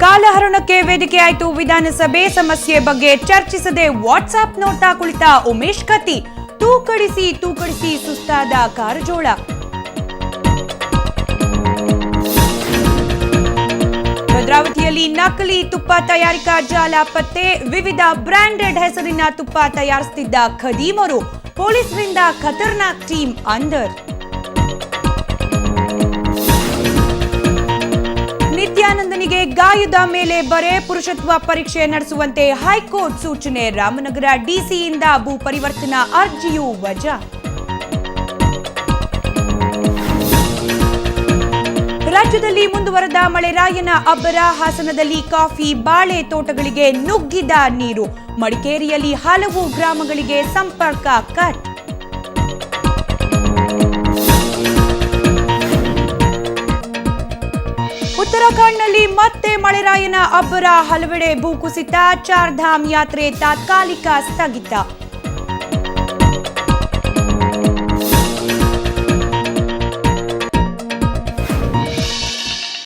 ಕಾಲಹರಣಕ್ಕೆ ವೇದಿಕೆಯಾಯಿತು ವಿಧಾನಸಭೆ. ಸಮಸ್ಯೆ ಬಗ್ಗೆ ಚರ್ಚಿಸದೆ ವಾಟ್ಸ್ಆಪ್ ನೋಟಾ ಕುಳಿತ ಉಮೇಶ್ ಕತ್ತಿ. ತೂಕಡಿಸಿ ಸುಸ್ತಾದ ಕಾರಜೋಳ. ಭದ್ರಾವತಿಯಲ್ಲಿ ನಕಲಿ ತುಪ್ಪ ತಯಾರಿಕಾ ಜಾಲ ಪತ್ತೆ. ವಿವಿಧ ಬ್ರಾಂಡೆಡ್ ಹೆಸರಿನ ತುಪ್ಪ ತಯಾರಿಸುತ್ತಿದ್ದ ಖದೀಮರು. ಪೊಲೀಸರಿಂದ ಖತರ್ನಾಕ್ ಟೀಮ್ ಅಂದರ್. ನಿತ್ಯಾನಂದನಿಗೆ ಗಾಯದ ಮೇಲೆ ಬರೆ. ಪುರುಷತ್ವ ಪರೀಕ್ಷೆ ನಡೆಸುವಂತೆ ಹೈಕೋರ್ಟ್ ಸೂಚನೆ. ರಾಮನಗರ ಡಿಸಿಯಿಂದ ಭೂ ಪರಿವರ್ತನಾ ಅರ್ಜಿಯೂ ವಜಾ. ರಾಜ್ಯದಲ್ಲಿ ಮುಂದುವರೆದ ಮಳೆರಾಯನ ಅಬ್ಬರ. ಹಾಸನದಲ್ಲಿ ಕಾಫಿ ಬಾಳೆ ತೋಟಗಳಿಗೆ ನುಗ್ಗಿದ ನೀರು. ಮಡಿಕೇರಿಯಲ್ಲಿ ಹಲವು ಗ್ರಾಮಗಳಿಗೆ ಸಂಪರ್ಕ ಕಟ್. ಉತ್ತರಾಖಂಡ್ನಲ್ಲಿ ಮತ್ತೆ ಮಳೆರಾಯನ ಅಬ್ಬರ. ಹಲವೆಡೆ ಭೂಕುಸಿತ. ಚಾರ್ಧಾಮ್ ಯಾತ್ರೆ ತಾತ್ಕಾಲಿಕ ಸ್ಥಗಿತ.